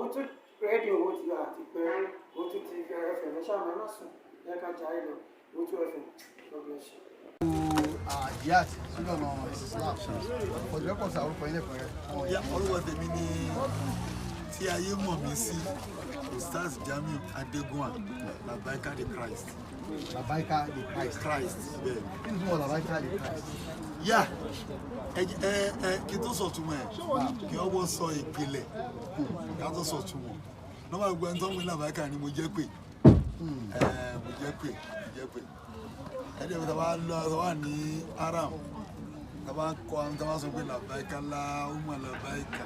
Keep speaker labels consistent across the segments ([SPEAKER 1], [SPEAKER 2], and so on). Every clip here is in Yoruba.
[SPEAKER 1] òun tún rédíò owó ti àti pé òun tún ti ẹfẹ̀ lẹ́sà mẹ́mọ́ sùn lẹ́ka jáde lọ òun tún ẹfẹ̀ lọ́gbọ̀n ṣe.
[SPEAKER 2] Yat sínú ọ̀nà Islam ọ̀dọ́ pọ̀ sí àrùkọ ilé pẹ̀rẹ́.
[SPEAKER 3] Orúkọ tèmi ni tí ayé mọ̀ mí sí Ustaz Jamiu Adegunwa Labaika the Christ.
[SPEAKER 2] Labaika the Christ.
[SPEAKER 3] Christ bẹ́ẹ̀.
[SPEAKER 2] Kí ni túmọ̀ Labaika the Christ?
[SPEAKER 3] Yá kí tó sọ túmọ̀ ẹ̀ kí ọwọ́ sọ ìpìlẹ̀ ká tó sọ túmọ̀ nọ́mbà gbogbo ẹni tó ń wí Labaika ni mo jẹ́ pé mo jẹ́ pé ẹ̀dẹ̀ mi tàbá lọ wà ní Aram tàbá kọ́ àwọn tàbá sọ pé Labaika Allahumma Labaika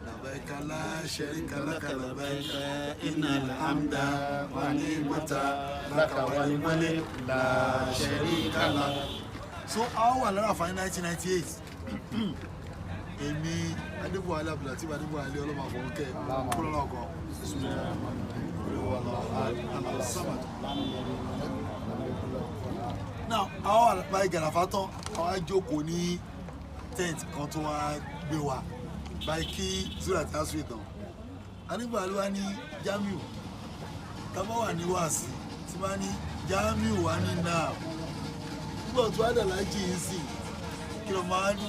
[SPEAKER 3] Labaika la sharika laka Labaika innal hamda wa ni'mata laka wal mulk la sharika lak. So àwọn wà lọ́rọ̀ àfáà ní 1998 èmi Adébọ̀wálé Abdulateef Adébọ̀wálé ọlọ́mọ àfọwọ́kẹ́ kúrò náà kan now àwọn àlàpà ìgàràfà tán àwọn àjòkó ní tent kan tó wá gbé wa báyìí kí zura tí a sùn ìtàn anígbàlú wa ní Jamiu tábà wà ní wàásì tí bá ní Jamiu wà ní náà nígbà tó wá dàlá jì í sí kí ló máa ń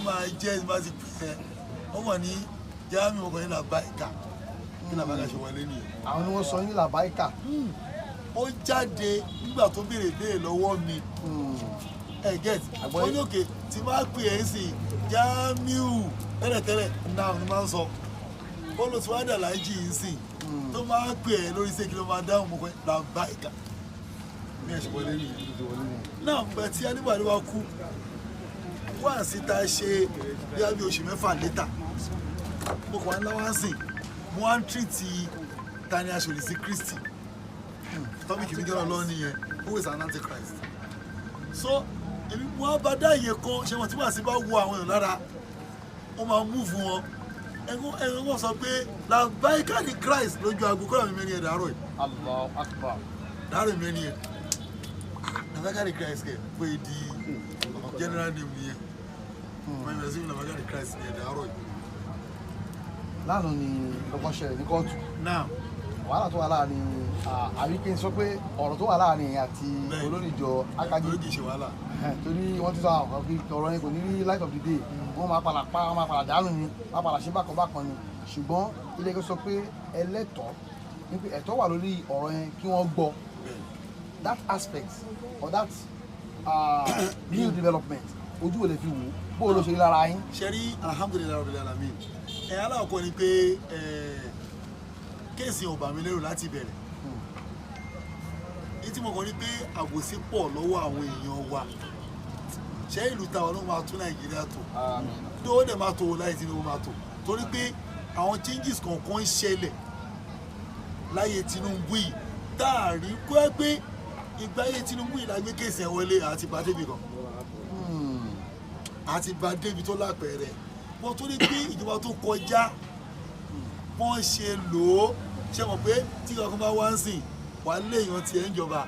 [SPEAKER 3] jẹ́ ìbá ti pẹ́ wọ́n wà ní Jamiu ọkọ̀ ní Labaika kí Labaika ṣe wọlé nìyẹn.
[SPEAKER 2] Àwọn ni wọ́n sọ ní Labaika.
[SPEAKER 3] Ó jáde nígbà tó béèrè lọ́wọ́ mi get ó ní òkè tí máa pè é sí Jamiu tẹ́lẹ̀tẹ́lẹ̀ náà ni máa ń sọ ó lọ sí wádà láìjì yìí sí tó máa pè é lórí iṣẹ́ kí ló máa dáhùn mọ́ pé Labaika ní ẹ̀ṣẹ̀ wọlé nìyẹn náà pẹ̀ tí anígbàdé wa kú wá síta ṣe bí a bí oṣù mẹ́fà létà mo kàn wá ńlá wá sìn mo wá ń tírìtì Tani aṣòlì sí Kristi tọ́mìkì ní gẹ́rọ lọ́wọ́ nìyẹn who is an Antichrist so èmi wọ́n bá dá iye kan ṣe wọ́n tí wọ́n sì bá wo àwọn èèyàn lára wọ́n máa mú fún wọn ẹ̀rọ wọn sọ pé Labaika the Christ lójú aago kọ́ra mi mẹ́rin ẹ̀ dàárọ̀ yìí
[SPEAKER 2] Allahu Akbar.
[SPEAKER 3] dàárọ̀ mẹ́rin ẹ̀ Labaika the Christ kẹ̀ pé di general name nìyẹn wọ́n yẹ sí Labaika the Christ ẹ̀ dàárọ̀ yìí.
[SPEAKER 2] Lánàá ni ọkọ̀ ṣẹlẹ̀ ní kóòtù. Wàhálà tó wà láàrin àríkè sọ pé ọ̀rọ̀ tó wà láàrin àti olórí ìjọ Akájí torí wọ́n ti sọ ọ̀rọ̀ yẹn kò ní rí light of the day wọ́n máa padà dànù ni wọ́n padà ṣe bákan ni ṣùgbọ́n ilé ẹjọ́ sọ pé ẹlẹ́tọ̀ọ́ ní pé ẹ̀tọ́ wà lórí ọ̀rọ̀ yẹn kí wọ́n gbọ́ that aspect or that new development ojú ò lè fi wò bó ló ṣe rí lára yín.
[SPEAKER 3] ṣe rí alhamdulilayi rabbil alamin aláwọ̀kọ́ ni pé kéèsì ò bà mí lérò láti bẹ̀rẹ̀ ní tí mo kàn ní pé àbòsí pọ̀ lọ́wọ́ àwọn èèyàn wa ṣé ìlú táwọn ló máa tún Nàìjíríà tó tó ó dẹ̀ máa tó láì Tinubu máa tó torí pé àwọn changes kọ̀ọ̀kan ń ṣẹlẹ̀ láyé Tinubu yìí táàrí kó ẹ pé ìgbà ayé Tinubu yìí la gbé kéèsì ẹ̀ wọlé àti bá débi kan àti bá débi tó lápẹẹrẹ wọ́n tó ní pé ìjọba tó kọjá wọ́n ṣe lò ó ṣe mọ̀ pé tí kankan bá wá ń sìn wà léèyàn tí ẹ ń jọba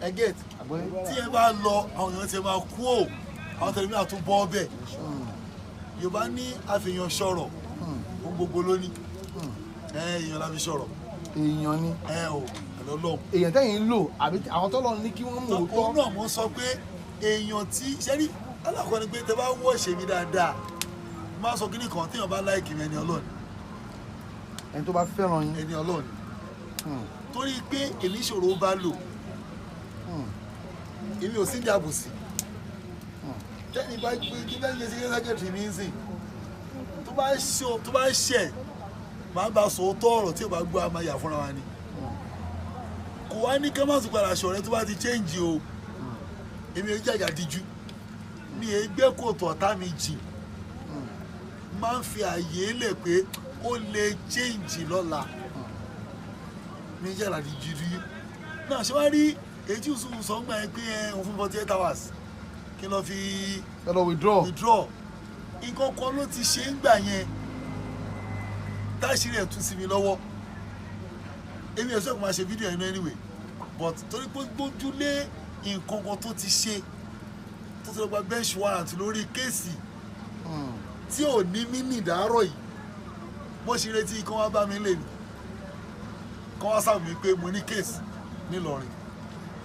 [SPEAKER 3] ẹ get tí ẹ bá lọ àwọn èèyàn tí ẹ máa kú ò àwọn tẹlifíà tó bọ́ ọbẹ̀ Yorùbá ní àfihàn sọ̀rọ̀ ohun gbogbo lónìí èèyàn la fi sọ̀rọ̀
[SPEAKER 2] èèyàn ni
[SPEAKER 3] ọlọ́run
[SPEAKER 2] èèyàn tẹ́yìn ń lò àbí àwọn tọ́lọ́ ní kí wọ́n mú òótọ́.
[SPEAKER 3] òun náà mo sọ pé èèyàn tí ṣẹ́rí alákọ̀ọ́ ni pé tẹ bá wọ́ ṣèmi dáadáa máa sọ kíní kan téèyàn bá láìkì ẹni Ọlọ́run
[SPEAKER 2] ẹni tó bá fẹ́ràn yín
[SPEAKER 3] ẹni Ọlọ́run torí pé èmi ìṣòro bá lò èmi ò sí ní àbòsí tẹ́ni bá gbé kí bẹ́ẹ̀ yẹ sí sẹ́kẹ̀tì mi ń sìn tó bá ṣẹ̀ máa bá sòótọ́ ọ̀rọ̀ tí ò bá gbọ́ a máa yà fúnra wa ni kò wá ní ká má tún padà ṣọ̀rẹ́ tó bá ti change o èmi ò jàjà díjú mi è gbé kòtò ọ̀tá mi jìn máa ń fi àyè lẹ̀ pé ó lè change lọ́la mi jàjà díjú rí náà ṣé wá rí èjì òṣùwọ̀n sọ́gbà yẹn pé òun fún 48 hours kí n lọ fi withdraw nǹkan kan ló ti ṣe ń gbà yẹn táṣírí ẹ̀ tún sí mi lọ́wọ́ èmi ẹ̀ sọ́kùn máa ṣe fídíò yẹn anyway but torí pé gbójúlé nǹkan kan tó ti ṣe tó ti lọ gba bench warrant lórí kéèsì tí ò ní mímì dàárọ̀ yìí mo ṣe retí kí wọ́n bá mi lè ní kí wọ́n sábà mi pé mo ní case nílọrin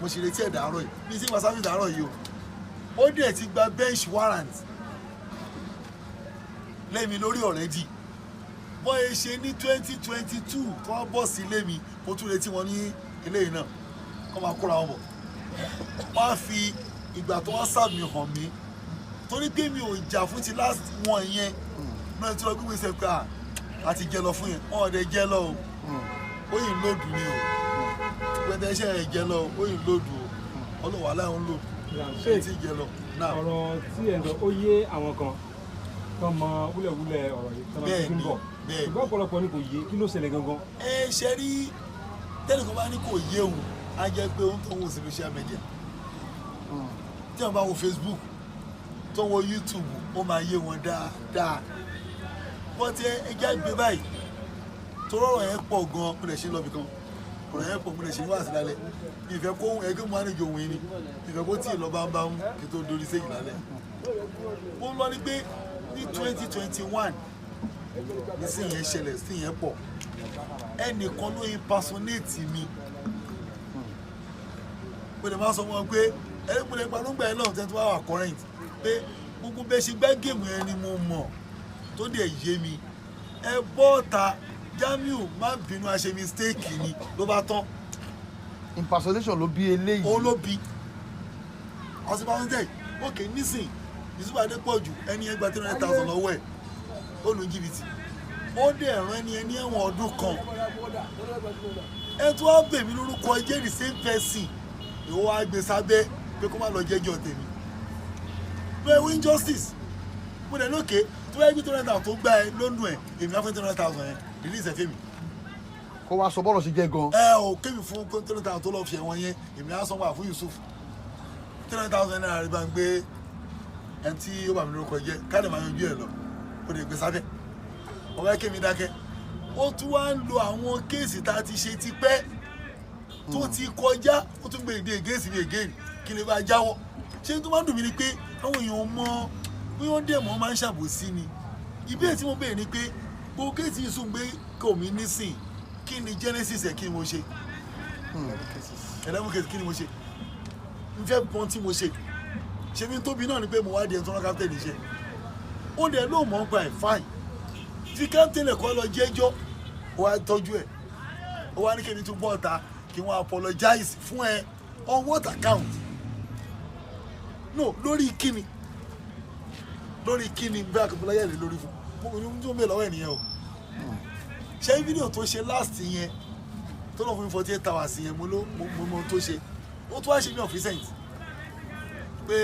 [SPEAKER 3] mo ṣe retí ẹ̀ dàárọ̀ yìí ní sí ìgbà sábà dàárọ̀ yìí o ó dẹ̀ ti gba bench warrant lẹ́mi lórí already bọ́ ẹ ṣe ní 2022 tí wọ́n bọ̀ sí ilé mi mo tún retí wọn ní eléyìí náà kọ́ máa kóra wọn bọ̀ wọ́n á fi ìgbà tó wọ́n sàmì hàn mí torí pé mi ò jà fún ti last one yẹn náà tí wọ́n gbé wíṣẹ́ pé àti jẹ lọ fún yẹn wọ́n ọ̀dẹ jẹ lọ o ó yìn lóòdù ni o pẹ̀tẹ́ iṣẹ́ ẹ̀ jẹ lọ ó yìn lóòdù o ọlọ́wà láwọn lò ṣé ti jẹ lọ.
[SPEAKER 4] ọ̀rọ̀ tí ẹ̀ ń sọ ó yé àwọn kan tó mọ wúlẹ̀wúlẹ̀ ọ̀rọ̀ yìí tó máa fi ń bọ̀ ṣùgbọ́n ọ̀pọ̀lọpọ̀ ni kò yé kí ló ṣẹlẹ̀ gangan.
[SPEAKER 3] ẹ ṣe rí tẹ́lẹ̀ kan bá ní kò yé òun á jẹ́ pé òun tó ń wò sí social media tí wọ́n bá wo Facebook tó wo YouTube ó máa yé wọn dáadáa wọ́n ti ẹja gbé báyìí tó rọrọ̀ yẹn pọ̀ gan-an mo lè ṣe lọ́bì kan ọ̀rọ̀ yẹn pọ̀ mo lè ṣe ní wàásù lálẹ́ ìfẹ́ kó ẹgbẹ́ mo máa ń jò wọ́n ni ìfẹ́ kó tí ì lọ́ bá ń bá ń kí tó dorí séyìn lálẹ́ ó lọ ní pé ní 2021 nísìnyí yẹn ṣẹlẹ̀ sí yẹn pọ̀ ẹnìkan ló impersonate mi mo lè máa sọ wọn pé ẹlẹ́gbẹ̀rẹ̀ ìpanúgbà ẹ̀ náà tẹ́tí wá wà current pé gbogbo bẹ́ẹ̀ ṣe gbá géèmù yẹn ni mo mọ̀ tó dẹ̀ yé mi ẹ bọ́ọ̀ta Jamiu má bínú a ṣe mistake ni ló bá tán.
[SPEAKER 2] impersonation ló bí eléyìí.
[SPEAKER 3] òun ló bí ọsẹ bá ń tẹ̀ ok nísìn Yusuff Adepoju ẹni ẹ gba 300,000 lọ́wọ́ ẹ̀ ó lu jìbìtì ó dẹ̀ rán ẹni ẹ̀wọ̀n ọdún kan ẹ tún wá bẹ̀ mí lórúkọ ẹ jẹ́ the same person ìwọ wá gbé sábẹ́ pé kó má lọ jẹ́jọ́ tèmi no ẹ wí injustice mo dẹ̀ lókè tó wáyé gbé 200,000 tó gbá ẹ lónú ẹ èmi á fún 200,000 yẹn release ẹ fẹ́ mi.
[SPEAKER 2] kó wá sọ bọ́ọ̀lù sí jẹ́ gan.
[SPEAKER 3] ẹ ò kémi fún 200,000 tó lọ fi ẹ̀wọ̀n yẹn èmi á sanwó àfún Yusuff 300,000 naira rí bá ń gbé ẹni tí ó bà mí lórúkọ jẹ́ káàdì máa yanjú ẹ lọ ó lè gbé sábẹ́ ọ̀gá kémi dákẹ́ ó tún wá ń lo àwọn kéèsì tá a ti ṣe tipẹ́ tó ti kọjá ó tún gbé ìdí against me again kí lè bá jáwọ́ ṣé tó máa ń dùn mí ni pé àwọn èèyàn mọ bí wọ́n dẹ̀ mọ́ máa ń ṣàbòsí ni ìbéèrè tí mo béèrè ni pé gbogbo kéèsì yìí sùn gbé kò mí nísìn kí ni genesis ẹ̀ kí ni mo ṣe ẹ̀dẹ́mú kéèsì kí ni mo ṣe n fẹ́ pọ́n tí mo ṣe ṣe mi tóbi náà ni pé mo wá di ẹni tó rán captain iṣẹ́ ó dẹ̀ ló mọ̀ ń pa ẹ̀ fine tí captain ẹ̀kọ́ lọ jẹ́jọ́ ó wá tọ́jú ẹ̀ ó wá ní kí ni tún bọ́ ọ̀ta kí wọ́n apologize fún ẹ on what account no lórí kíni bí akọ̀bọ̀láyà lè lórí fún mo ní tó ń bè lọ́wọ́ ènìyàn o ṣé fídíò tó ṣe last yẹn tó lọ fún mi 48 hours yẹn mo mọ tó ṣe ó tún wá ṣe ní ọ̀fíìsẹ̀ǹt pé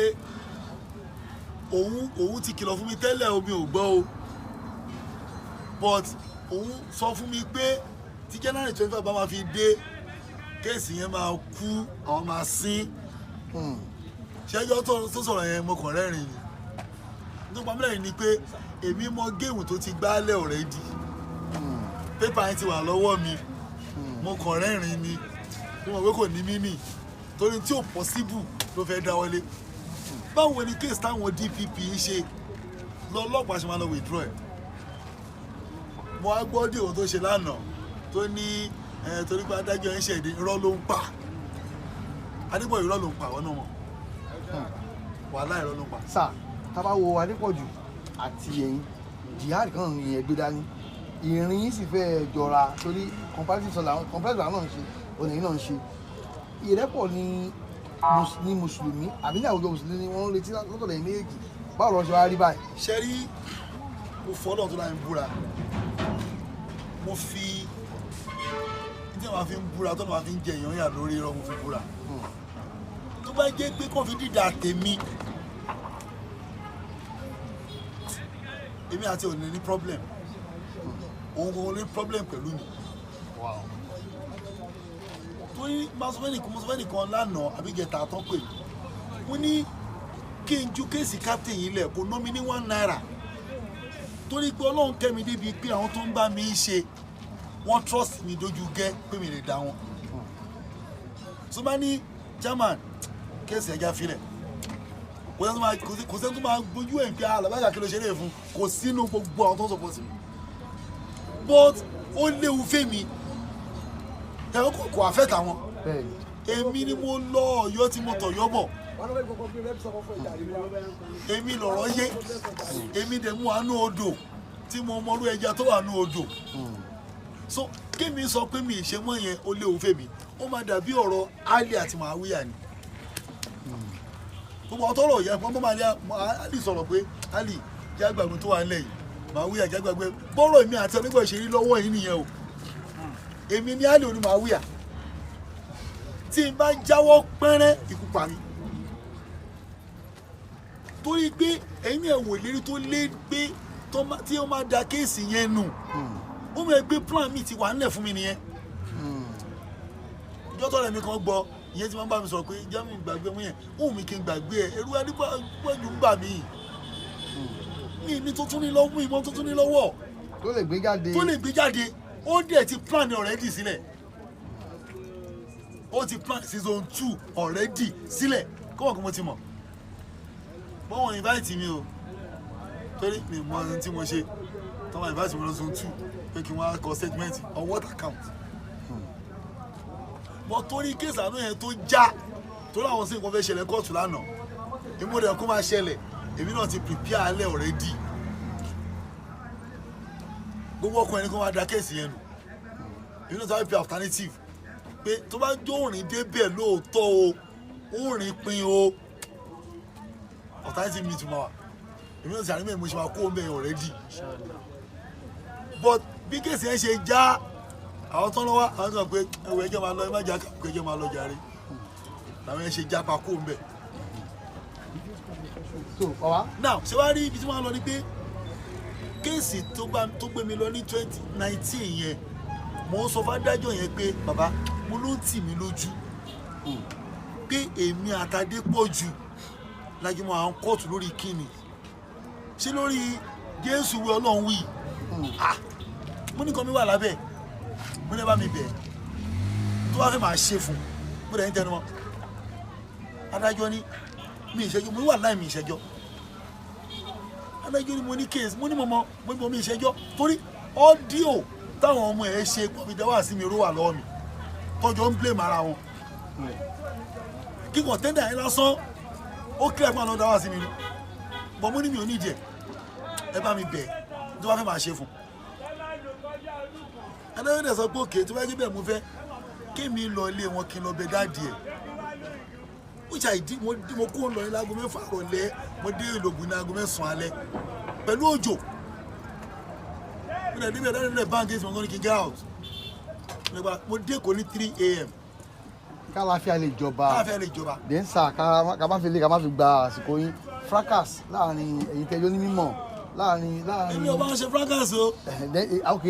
[SPEAKER 3] òun ti kìlọ̀ fún mi tẹ́lẹ̀ omi ò gbọ́ o but òun sọ fún mi pé tí January 25 bá máa fi dé kéèsì yẹn máa kú àwọn máa sín ṣẹ́jọ́ tó sọ̀rọ̀ yẹn mo kàn rẹ́rìn ni nípa mílẹ̀ ni pé èmi mọ géèmù tó ti gbálẹ̀ already pépà yẹn ti wà lọ́wọ́ mi mo kàn rẹ́rìn ni mo mọ̀ pé kò ní mímì torí tí ò possible ló fẹ́ dáwọ́lé báwo ni kéèsì táwọn DPP ń ṣe lọ́lọ́pàá ṣe máa lọ withdraw ẹ̀ mo wá gbọ́ dé òun tó ṣe lánàá tó ní torí pé adájọ́ ń ṣẹ̀dí irọ́ ló ń pa Adébọ̀ irọ́ ló ń pa wọ́n náà mọ̀ wàhálà irọ́ ló ń pa.
[SPEAKER 2] sà tábà wo Adépọ̀jù àti ẹ̀yin jihad kan ní ẹgbẹ́ dání ìrìn yìí sì fẹ́ jọra torí comparative náà ń ṣe ònìyàn náà ń ṣe ìrẹ́pọ̀ ní mùsùlùmí àbí ní àwùjọ mùsùlùmí ni wọ́n ń retí lọ́tọ̀ lẹ́yìn méjì báwo lọ́ọ́ ṣe wá rí báyìí.
[SPEAKER 3] ṣe rí mo fọ́lọ́ tó láì ń búra mo fi tí wọ́n fi ń búra tó wọ́n fi ń jẹ èèyàn yà lórí irọ́ mo fi búra tó bá jẹ́ pé kò fi dídà tèmi èmi àti òní ní problem òun kò ní problem pẹ̀lú mi torí mọ́sọ́fẹ́nì kan lánàá àbíjẹta àtọ́ pè wọ́n ní kí n ju kéèsì captain yìí lẹ̀ kò ná mi ní 1 naira torí pé ọlọ́run kẹ́ mi débi pé àwọn tó ń bá mi ṣe wọ́n trust mi dojú gẹ́ pé mi lè dá wọn so bá ní chairman kéèsì ẹja filẹ̀ kò sẹ́ni tó máa gbójú ẹ̀ ń pé alàbájá kí ló ṣe lè fún kò sínú gbogbo àwọn tó ń sọpọ̀ sí mi but ó léwu fèmí ẹ̀rọ kò affect àwọn èmi ni mo lọ Ọ̀yọ́ tí mo tọ̀yọ́ bọ̀ èmi lọ̀rọ̀ yé èmi dẹ̀ mú àánú odò tí mo mọrú ẹja tó wà ní odò so kémi sọ pé mi ìṣe mọ́ yẹn ó léwu fèmí ó máa dàbí ọ̀rọ̀ Ali àti Màáwíyà ni gbogbo ọtọ́rọ̀ yẹn wọ́n máa ní Ali sọ̀rọ̀ pé Ali jágbàgbé tó wà nílẹ̀ yìí Màáwíyà jágbàgbé bọ́rọ̀ èmi àti onígbà ìṣèrí lọ́wọ́ yìí nìyẹn o èmi ní Ali òní Màáwíyà tí n bá jáwọ́ pẹ́rẹ́ ikú pa mi torí pé ẹ̀yin ẹ̀ wò lérí tó lé gbé tí ó máa da kéèsì yẹn nù ó mọ̀ pé plan mi ti wà nílẹ̀ fún mi nìyẹn ìjọ́ tọ́lẹ̀ mi kan gbọ́ ìyẹn tí wọ́n bá mi sọ̀rọ̀ pé Jamiu gbàgbé wọn yẹn òun mi kí n gbàgbé ẹ̀ ẹ̀rú adípọ̀jù ń bà mí ní tó tún ní lọ́wọ́ ìmọ̀ tó tún ní lọ́wọ́
[SPEAKER 2] tó lè gbé jáde
[SPEAKER 3] ó dẹ̀ ti plan already sílẹ̀ ó ti plan season 2 already sílẹ̀ kọ́wọ́ kí mo ti mọ̀ bọ́wọ̀n invite mi o torí mi mọ ohun tí mo ṣe tọ́wọ́n invite mi lọ season 2 pé kí wọ́n á kọ segment on what account bọ́ torí kéèsì àánú yẹn tó já torí àwọn sí nǹkan fẹ́ ṣẹlẹ̀ kóòtù lánàá èmi rẹ̀ kó máa ṣẹlẹ̀ èmi náà ti prepare alẹ́ already gbogbo ọkùnrin ní kó máa da kéèsì yẹn nù èmi náà ti wá pay alternative pé tó bá jó òrìn débẹ̀ lóòótọ́ o òrìn pin o alternative mi ti máa wà èmi náà ti àrímọ̀ mo ṣe máa kó o mẹ́rin already but bí kéèsì yẹn ṣe já àwọn tán lọ́wọ́ àwọn kan pé ẹwọ ẹjẹ́ máa lọ ẹ má jà kó ẹjẹ́ máa lọ jàre làwọn yẹn ṣe já pa kó o mbẹ̀. now ṣé wàá rí ibi tí wọ́n á lọ ni pé kéèsì tó gbé mi lọ ní 2019 yẹn mo ń sọ fún adájọ́ yẹn pé bàbá mo ló ń tì mí lójú pé èmi àtàdépọ̀jù lájúmọ̀ àwọn kóòtù lórí kíni ṣé lórí Jésù wí Ọlọ́run wí mo ní kan mi wà lábẹ́ mo ní bá mi bẹ̀ tó bá fẹ́ máa ṣe fún mo dẹ̀ ń tẹnu mọ́ adájọ́ ní mi ìṣẹ́jọ́ mo wà láì mi ìṣẹ́jọ́ adájọ́ ní mo ní kéèsì mo ní mọ́mọ́ mo ní mo mi ìṣẹ́jọ́ torí ọ́díò táwọn ọmọ ẹ̀ ṣe pọ̀fìdá wà sí mi ró wà lọ́wọ́ mi tọ́jọ́ ń blame ara wọn kíkọ̀ tẹ́ndà yẹn lásán ó kílẹ̀ fún àwọn ọ̀dọ́ wà sí mi rí bọ́ mo ní mi ò ní ìdíẹ̀ ẹ bá mi bẹ̀ tó bá fẹ́ máa ṣe fún ẹlẹ́yìn sọ pé òkè tó bá jẹ́ bẹ́ẹ̀ mo fẹ́ kémi lọ ilé wọn kí n lọ bẹ dáàdì ẹ̀ which I did mo kó lọ ní láago 6 rọ̀lẹ́ mo dé Ìlògùn ní aago 9 alẹ́ pẹ̀lú òjò mo dẹ̀ débẹ̀ dáadáa nílẹ̀ báńkì tí mo kọ́ ní kí n get out mo dé kò ní 3 a.m.
[SPEAKER 2] káláfíà lè jọba dẹ́nsà ká má fi gba àsìkò yín fracas láàrin ẹ̀yin tẹ́jọ́ ní mímọ̀ láàrin.
[SPEAKER 3] èmi ò bá ń ṣe fracas o.
[SPEAKER 2] ok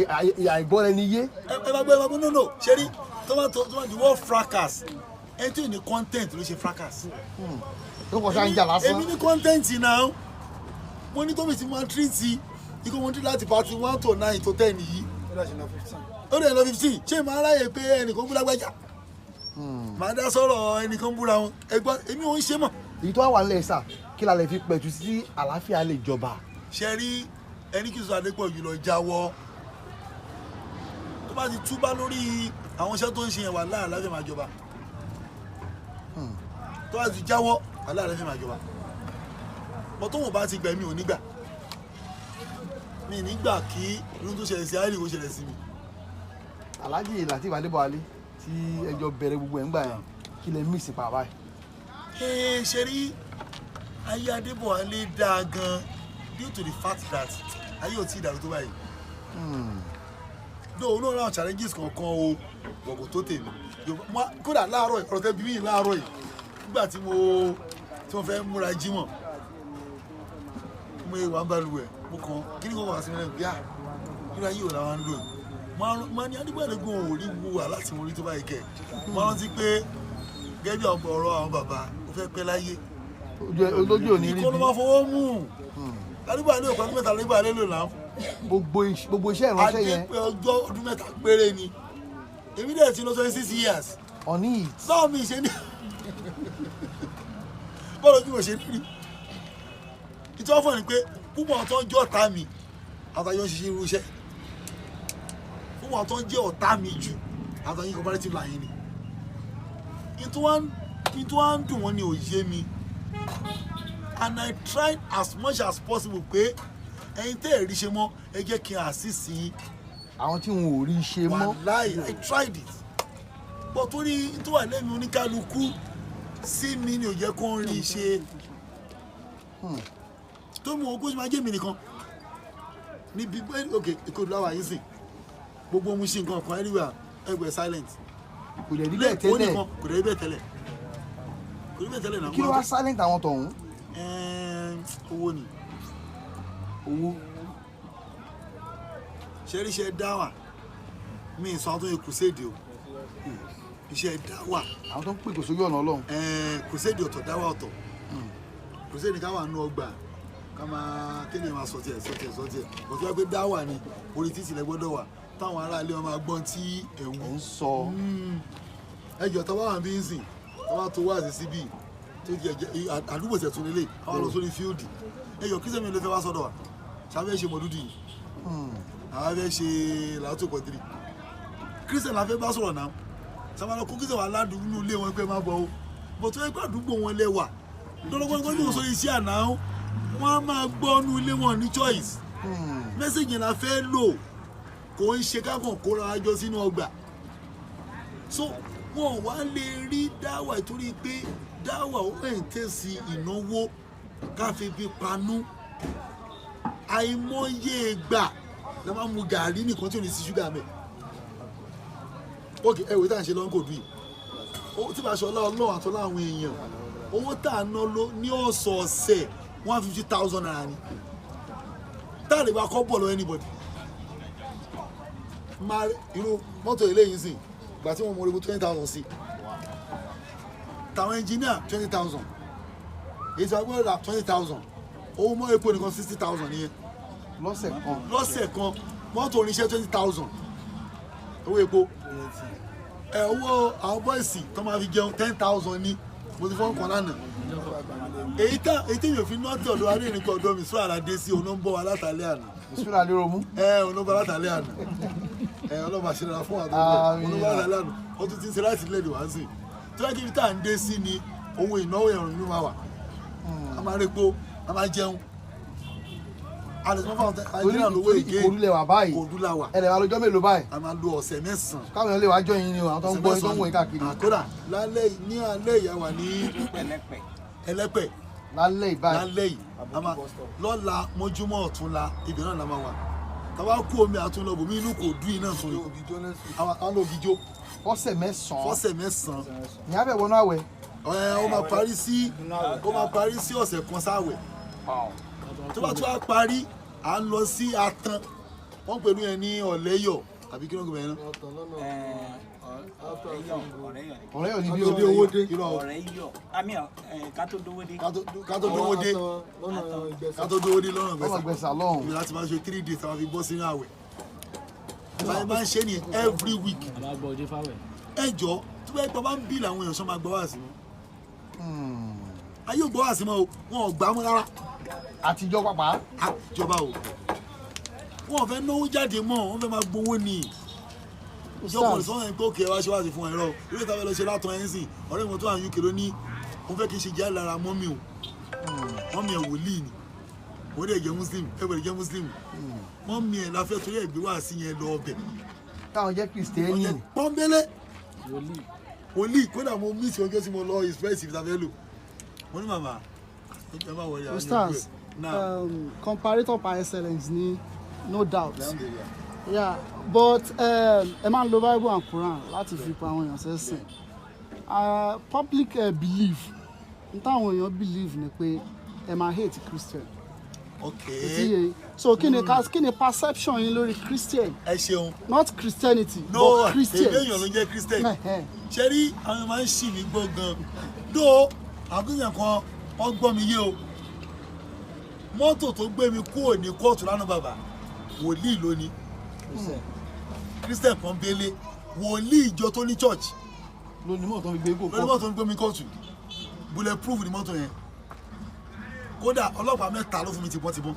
[SPEAKER 2] àìgbọ́ ẹni yé.
[SPEAKER 3] ẹ bá gbé no ṣe rí tó bá di word fracas ẹ tí ò ní content ló ṣe fracas.
[SPEAKER 2] tó kọ sáà ń jà lásán.
[SPEAKER 3] èmi ní content náà mo ní tóbi tí mo máa ń treat ikú mo ń treat láti party 1 to 9 to 10 yìí. ó dẹ̀ lọ 15 ṣé màá ráyè pé ẹnìkan búra gbájà màá dá sọ̀rọ̀ ẹnìkan búra wọn ẹgbọ́n èmi ò ń ṣe mọ̀.
[SPEAKER 2] èyí tó wà nílẹ̀ sà kí la lè fi pẹ̀tù sí àlàáfíà lè jọba.
[SPEAKER 3] ṣe rí ẹni kí Yusuff Adepoju lọ jáwọ́ tó bá ti túbá lórí àwọn iṣẹ́ tó ń ṣe yẹn wà láàláfíà máa jọba tó bá ti jáwọ́ wà láàláfíà máa jọba bọ́ tóun bá ti gbẹ̀mí ò nígbà mi nígbà kí irú tó ṣẹlẹ̀ sí àìlè kó ṣẹlẹ̀ sí mi.
[SPEAKER 2] Alhaji Lateef Adébọ̀wálé tí ẹjọ́ bẹ̀rẹ̀ gbogbo ẹ̀ ń gbà yẹn kí lè mí ìsìnkú àbáyé.
[SPEAKER 3] ṣe rí ayé Adébọ̀wálé dáa gan due to the fact that ayé ò tí ì dàrú tó báyìí. dóò olóòrò àwọn challenges kankan o gbọ̀ngàn tó tèmi kódà láàárọ̀ ìkọ̀rọ̀ tẹ́ bí mi láàárọ̀ yìí nígbà tí mo fẹ́ múra jímọ̀ mo wà ń balùwẹ̀ mo kàn kí ni kò wá sí mi lẹ́nu bíà irú ayé ò làwọn ń lò yìí máa ní Adébọ̀wálé ò rí wo wà láti mo rí tó báyìí kẹ̀ máa rántí pé gẹ́gẹ́ bí ọ̀rọ̀ àwọn bàbá ó fẹ́ pẹ́ láyé
[SPEAKER 2] olójú ò ní rí bí
[SPEAKER 3] ìkọ́ ló máa fọwọ́ mú Adébọ̀wálé ò pàdé mẹ́ta Adébọ̀wálé lò náà
[SPEAKER 2] gbogbo iṣẹ́ ìránṣẹ́ yẹn
[SPEAKER 3] adé pé ọjọ́ ọdún mẹ́ta péré ni èmi dẹ̀ ti lọ 26 years
[SPEAKER 2] ọ̀ní yìí
[SPEAKER 3] báwo mi ṣe ní bọ́ọ̀lù ojú mo ṣe rí ìtọ́fọ̀ ni pé púpọ̀ tó ń jọ́ ta mi àtàyọ̀ ń ṣiṣẹ́ irú iṣẹ́ fún wa tó ń jẹ́ ọ̀tá mi jù àtàyìn comparative line ni into one dùn wọ́n ní òye mi and I tried as much as possible pé ẹ̀yin tẹ́ ẹ̀ rí ṣe mọ́ ẹ jẹ́ kí n assist yín.
[SPEAKER 2] àwọn tí wọn ò rí ṣe mọ́.
[SPEAKER 3] wàláì I tried it but torí tó wà lẹ́nu oníkálukú sí mi ni ò jẹ́ kó ń rí ṣe tó mú ogún ṣe máa jẹ́ mi nìkan níbi ok ìkòdù láwà yìí sìn gbogbo mu ṣe nǹkan kan anywhere ẹgbẹ́ silent
[SPEAKER 2] kò dẹ̀ rí bẹ́ẹ̀ tẹ́lẹ̀
[SPEAKER 3] kò dẹ̀ rí bẹ́ẹ̀ tẹ́lẹ̀ kò rí bẹ́ẹ̀ tẹ́lẹ̀ náà.
[SPEAKER 2] kí ló wá silent àwọn tọ̀hún.
[SPEAKER 3] owó ni
[SPEAKER 2] owó
[SPEAKER 3] ṣẹ́ríṣẹ́ dáwà mi sọ àwọn tó yẹ crusade o iṣẹ́ dáwà.
[SPEAKER 2] àwọn tó ń pè kò sójú ọ̀nà ọlọ́run.
[SPEAKER 3] crusade ọ̀tọ̀ dáwà ọ̀tọ̀ crusade ká wà nínú ọgbà ká máa kéde máa sọ tiẹ̀ bó ti wá pé dáwà ni orí títì lẹ gbọ́dọ̀ wà táwọn aráalé wọn máa gbọ́n tí ẹ̀wọ̀n
[SPEAKER 2] ń sọ.
[SPEAKER 3] ẹjọ́ tó bá wà bí ń sìn tó bá tó wá sí síbí tó di àdúgbò tẹ̀ tún lélẹ̀ àwọn lọ sórí fíòdì ẹjọ́ kí sẹ́mi ló fẹ́ wá sọ́dọ̀ wa ṣàfẹ́ ṣe mọ̀lúdì yìí àwọn fẹ́ ṣe làátò kọ̀dírì kírísítẹ̀n la fẹ́ bá sọ̀rọ̀ náà sàmàlà kó kírísítẹ̀n wà ládùúgbò ní ilé wọn pé má bọ̀ o bó tó yẹ pé àdúgbò wọn lẹ́wà lọ́lọ́gbọ́n tó yóò sórí iṣẹ́ àná wọn á máa gbọ́ ní ilé wọn ní choice mẹ́sẹ̀gì la fẹ́ lò kò ń ṣe kákan kóra ajọ sínú ọgbà so wọn wá lè rí dáwà torí pé dáwà ó ń tẹ̀sí ìnáwó káfí bí panú àìmọye ìgbà la máa mu gàrí nìkan tí ò ní sí ṣúgà mẹ́ ok ẹ̀wẹ̀ tá à ń ṣe lọ́nkò dùn yìí tí bá ṣe ọlọ́run àtọ́lá àwọn èèyàn owó tá à ná ló ní ọ̀sọ̀ọ̀sẹ̀ 150,000 naira ni tá à lè wá kọ́ bọ̀ lọ anybody máa irú mọ́tò eléyìí sìn ìgbà tí wọ́n mọ orí 20,000 sí tàwọn engineer 20,000 èyí tí wọ́n gbọ́dọ̀ rà 20,000 owó mọ́ epo nìkan 60,000 nìyẹn lọ́sẹ̀ kan mọ́tò oníṣẹ́ 20,000 owó epo owó àwọn bọ́ìsì tó máa fi jẹun 10,000 ní mo ti fọ́n kan lánàá èyí tí yóò fi nọ́ọ̀tì ọ̀dọ̀ adé nìkan ọ̀dọ̀ mi sọ àràdé sí òun ló ń bọ̀ wá látàlẹ́ àná
[SPEAKER 2] ìṣúná lérò mú.
[SPEAKER 3] òun ló ń bọ̀ látàlẹ́ àná ọlọ́mọ àṣírà fún àdúgbò òun ló ń bọ̀ látàlẹ́ àná wọ́n tún ti ń ṣe láti ilé ìwà sí tí wọ́n kí tá à ń dé sí ni ohun ìnáwó ẹ̀rùn nínú máa wà a máa rí epo a máa jẹun
[SPEAKER 2] torí ìkòrúlẹ̀ wà báyìí ẹ̀rẹ̀ wa lọ́jọ́ mélòó báyìí.
[SPEAKER 3] a máa lo ọ̀sẹ̀ mẹ́sàn-án.
[SPEAKER 2] káwọn èèyàn lè wá jọ yín ni àwọn tó ń gbọ́ tó ń wọ̀ káàkiri.
[SPEAKER 3] àkórà lálẹ́ ní alẹ́ ìyá wa ní ẹlẹ́pẹ̀
[SPEAKER 2] lálẹ́ ìbáyìí.
[SPEAKER 3] lálẹ́ yìí lọ́la mọ́júmọ́ ọ̀túnla ibẹ̀ náà la máa wà tàbá kú omi àtúnlọ bòmí inú kò dùn iná fún mi àwọn ògìjó.
[SPEAKER 2] fọ́sẹ̀ mẹ́sàn-án.
[SPEAKER 3] fọ́sẹ̀ mẹ́sàn-án.
[SPEAKER 2] ní abẹ́ wọnú àwẹ̀.
[SPEAKER 3] ó máa parí sí ọ̀sẹ̀ kan sáwẹ̀ tó bá tún á parí à ń lọ sí atan wọ́n pẹ̀lú yẹn ní ọ̀lẹ́yọ̀ àbí kí ló ń gbé yẹn náà.
[SPEAKER 2] ọ̀rẹ́yọ̀ ni bí
[SPEAKER 3] owó dé.
[SPEAKER 5] ọ̀rẹ́yọ̀ àmì kátó dówó dé.
[SPEAKER 3] kátó dówó dé lọ́nà
[SPEAKER 2] gbẹ̀sà lọ́hùn.
[SPEAKER 3] ìgbà láti máa ṣe 3 days àwọn fi bọ́ sínú àwẹ̀ báyìí máa ń ṣe ní every week. ẹ jọ tó bá yẹ pé bá ń bí làwọn èèyàn sọ máa gbọ́ wá sí mọ́ ayé ò gbọ́ wá sí mọ́ o wọn ò gbà mọ́ rárá.
[SPEAKER 2] àtijọ́ pàpà.
[SPEAKER 3] àjọba o wọn ò fẹ́ náwó jáde mọ́ wọn fẹ́ máa gbowó ni ìjọba ìsọ́nà ẹni pé òkè wá ṣe wá sí fún ẹ̀rọ ilé ìtàwé lọ ṣe látọ̀ ẹ̀ ń sìn ọ̀rẹ́ mi tó wà ní UK ló ní wọ́n fẹ́ kí n ṣe jẹ́ lára mọ́mí o mọ́mí ẹ̀ wòlíì ni wọ́n dẹ̀ jẹ́ muslim ẹ̀wẹ̀rẹ̀ jẹ́ muslim mọ́mí ẹ̀ láfẹ́ torí ẹ̀ gbé wá sí yẹn lọ ọbẹ̀.
[SPEAKER 2] táwọn jẹ́ kristẹni.
[SPEAKER 3] pọ́nbélé wòlíì kódà mo miss ọjọ́ tí mo lọ express ìfìtàfẹ́ lò mo ní màmá
[SPEAKER 6] Ustaz, comparator par excellence ni no doubt yeah but ẹ máa ń lo Bible and Quran láti fi pa àwọn èèyàn sẹ́sìn public belief n táwọn èèyàn believe ni pé ẹ máa hate Christian.
[SPEAKER 3] Okay.
[SPEAKER 6] So kí ni perception yín lórí Christian.
[SPEAKER 3] ẹ ṣeun.
[SPEAKER 6] not Christianity but Christian.
[SPEAKER 3] èmi èèyàn ló jẹ́ Christian. ṣe rí àwọn máa ń ṣì mí gbọ́ gan-an dó àgùnyàn kan wọ́n gbọ́ mi yé o mọ́tò tó gbé mi kúrò ní kóòtù lánàá bàbá wòlíì lónìí Christian kan bẹ́lẹ̀ wòlíì ìjọ tó ní church
[SPEAKER 2] lónìí mọ́tò mi gbé
[SPEAKER 3] mi kóòtù bullet proof ni mọ́tò yẹn kódà ọlọ́pàá 3 ló fún mi tìbọ́n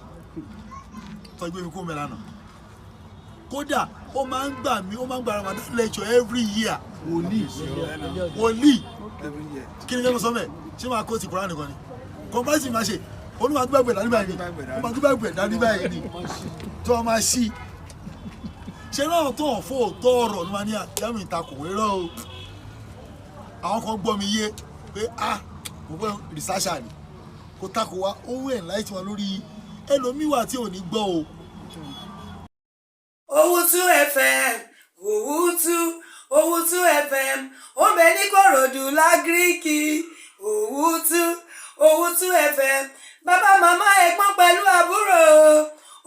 [SPEAKER 3] tó gbé mi kúrò mẹ́lá náà kódà ó máa ń gbà mí ó máa ń gba Ramadan lecture every year wòlíì kí ni kẹ́mi sọ mẹ́ ṣé máa kó ti Kùránì nìkan ni comparison máa ṣe olúwa gbàgbé dání báyìí ni ó máa gbàgbé dání báyìí ni tó o máa ṣí ṣe náà tó ọ̀ fún òótọ́ ọ̀rọ̀ ló máa ní àjámì ìtakùn rírọ́ o àwọn kan gbọ́ mi yé pé mo fẹ́ researcher ni kò takò wá owó ẹ̀ láì tí wọn lórí ẹlòmíwà tí ò ní gbọ́ o.
[SPEAKER 7] Owutu FM Owutu FM ó bẹ ní Kòròdú lágíríkì Owutu FM bàbá màmá ẹ̀gbọ́n pẹ̀lú àbúrò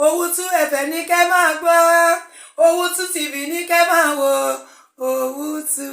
[SPEAKER 7] Owutu FM ní kẹ́ máa gbọ́ Owutu TV ní kẹ́ máa wò Owutu.